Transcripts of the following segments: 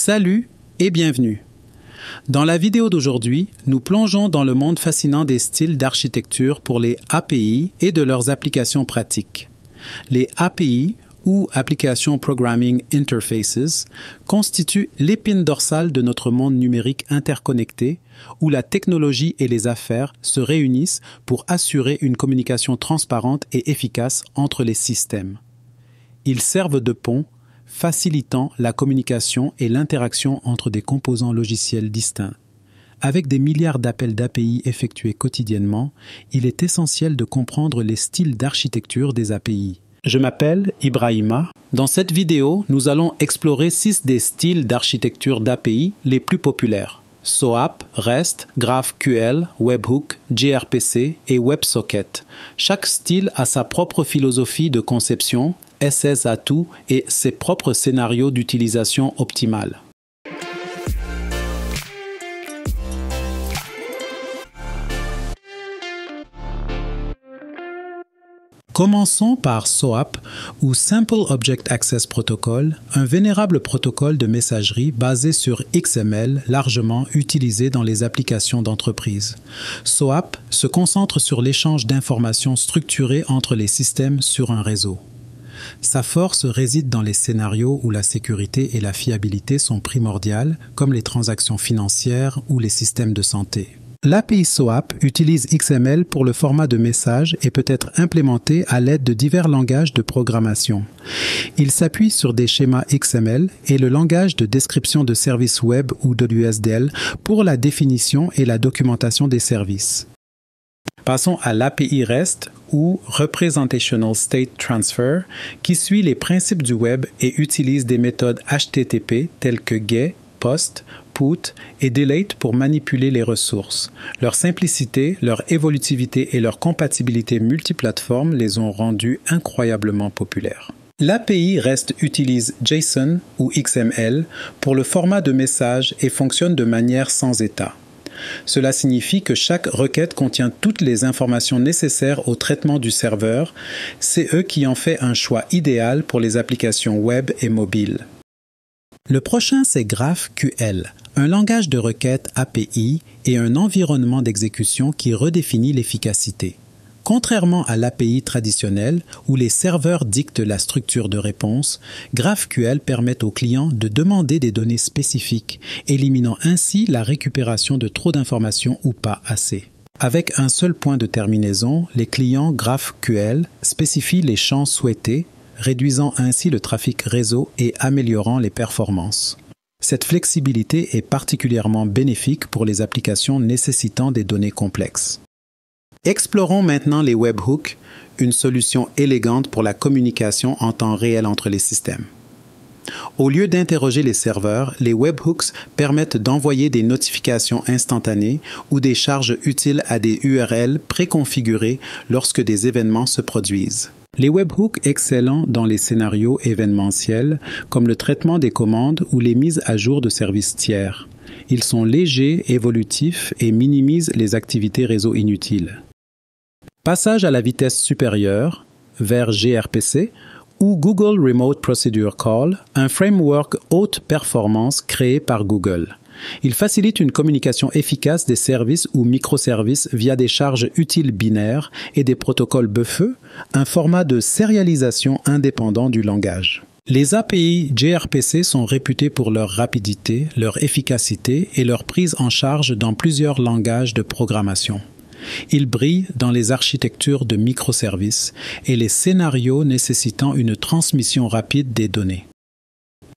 Salut et bienvenue. Dans la vidéo d'aujourd'hui, nous plongeons dans le monde fascinant des styles d'architecture pour les API et de leurs applications pratiques. Les API, ou Application Programming Interfaces, constituent l'épine dorsale de notre monde numérique interconnecté, où la technologie et les affaires se réunissent pour assurer une communication transparente et efficace entre les systèmes. Ils servent de pont, facilitant la communication et l'interaction entre des composants logiciels distincts. Avec des milliards d'appels d'API effectués quotidiennement, il est essentiel de comprendre les styles d'architecture des API. Je m'appelle Ibrahima. Dans cette vidéo, nous allons explorer 6 des styles d'architecture d'API les plus populaires. SOAP, REST, GraphQL, Webhook, gRPC et WebSocket. Chaque style a sa propre philosophie de conception, ses atouts et ses propres scénarios d'utilisation optimale. Commençons par SOAP, ou Simple Object Access Protocol, un vénérable protocole de messagerie basé sur XML largement utilisé dans les applications d'entreprise. SOAP se concentre sur l'échange d'informations structurées entre les systèmes sur un réseau. Sa force réside dans les scénarios où la sécurité et la fiabilité sont primordiales, comme les transactions financières ou les systèmes de santé. L'API SOAP utilise XML pour le format de message et peut être implémenté à l'aide de divers langages de programmation. Il s'appuie sur des schémas XML et le langage de description de services web ou WSDL pour la définition et la documentation des services. Passons à l'API REST ou Representational State Transfer qui suit les principes du web et utilise des méthodes HTTP telles que GET, POST, PUT et DELETE pour manipuler les ressources. Leur simplicité, leur évolutivité et leur compatibilité multiplateforme les ont rendus incroyablement populaires. L'API REST utilise JSON ou XML pour le format de message et fonctionne de manière sans état. Cela signifie que chaque requête contient toutes les informations nécessaires au traitement du serveur. C'est eux qui en fait un choix idéal pour les applications web et mobiles. Le prochain, c'est GraphQL, un langage de requête API et un environnement d'exécution qui redéfinit l'efficacité. Contrairement à l'API traditionnelle, où les serveurs dictent la structure de réponse, GraphQL permet aux clients de demander des données spécifiques, éliminant ainsi la récupération de trop d'informations ou pas assez. Avec un seul point de terminaison, les clients GraphQL spécifient les champs souhaités, réduisant ainsi le trafic réseau et améliorant les performances. Cette flexibilité est particulièrement bénéfique pour les applications nécessitant des données complexes. Explorons maintenant les webhooks, une solution élégante pour la communication en temps réel entre les systèmes. Au lieu d'interroger les serveurs, les webhooks permettent d'envoyer des notifications instantanées ou des charges utiles à des URL préconfigurées lorsque des événements se produisent. Les webhooks excellents dans les scénarios événementiels, comme le traitement des commandes ou les mises à jour de services tiers. Ils sont légers, évolutifs et minimisent les activités réseau inutiles. Passage à la vitesse supérieure, vers gRPC, ou Google Remote Procedure Call, un framework haute performance créé par Google. Il facilite une communication efficace des services ou microservices via des charges utiles binaires et des protocoles buffer, un format de sérialisation indépendant du langage. Les API gRPC sont réputés pour leur rapidité, leur efficacité et leur prise en charge dans plusieurs langages de programmation. Ils brillent dans les architectures de microservices et les scénarios nécessitant une transmission rapide des données.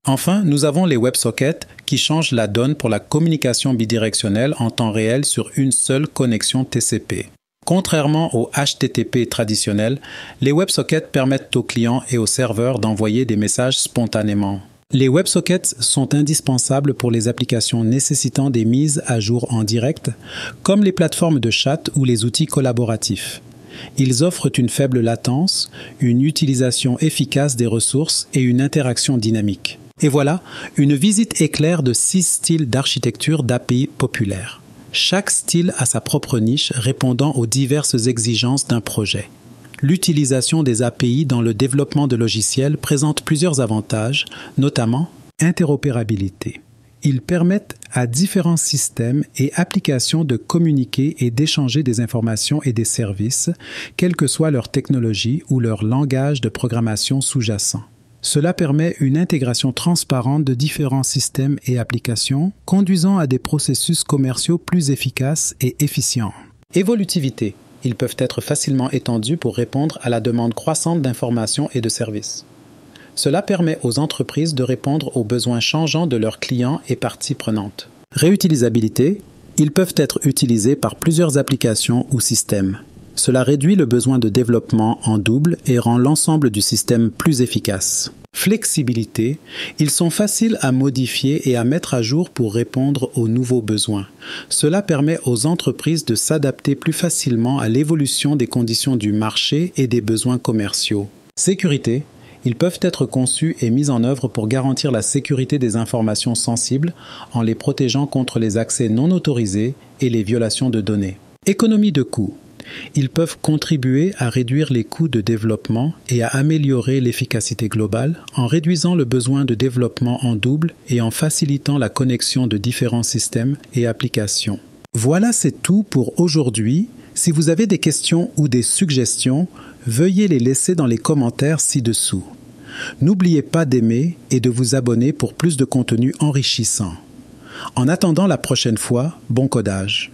Enfin, nous avons les WebSockets qui changent la donne pour la communication bidirectionnelle en temps réel sur une seule connexion TCP. Contrairement au HTTP traditionnel, les WebSockets permettent aux clients et aux serveurs d'envoyer des messages spontanément. Les WebSockets sont indispensables pour les applications nécessitant des mises à jour en direct, comme les plateformes de chat ou les outils collaboratifs. Ils offrent une faible latence, une utilisation efficace des ressources et une interaction dynamique. Et voilà, une visite éclair de 6 styles d'architecture d'API populaires. Chaque style a sa propre niche répondant aux diverses exigences d'un projet. L'utilisation des API dans le développement de logiciels présente plusieurs avantages, notamment interopérabilité. Ils permettent à différents systèmes et applications de communiquer et d'échanger des informations et des services, quelle que soit leur technologie ou leur langage de programmation sous-jacent. Cela permet une intégration transparente de différents systèmes et applications, conduisant à des processus commerciaux plus efficaces et efficients. Évolutivité. Ils peuvent être facilement étendus pour répondre à la demande croissante d'informations et de services. Cela permet aux entreprises de répondre aux besoins changeants de leurs clients et parties prenantes. Réutilisabilité. Ils peuvent être utilisés par plusieurs applications ou systèmes. Cela réduit le besoin de développement en double et rend l'ensemble du système plus efficace. Flexibilité. Ils sont faciles à modifier et à mettre à jour pour répondre aux nouveaux besoins. Cela permet aux entreprises de s'adapter plus facilement à l'évolution des conditions du marché et des besoins commerciaux. Sécurité. Ils peuvent être conçus et mis en œuvre pour garantir la sécurité des informations sensibles en les protégeant contre les accès non autorisés et les violations de données. Économie de coûts. Ils peuvent contribuer à réduire les coûts de développement et à améliorer l'efficacité globale en réduisant le besoin de développement en double et en facilitant la connexion de différents systèmes et applications. Voilà, c'est tout pour aujourd'hui. Si vous avez des questions ou des suggestions, veuillez les laisser dans les commentaires ci-dessous. N'oubliez pas d'aimer et de vous abonner pour plus de contenu enrichissant. En attendant la prochaine fois, bon codage!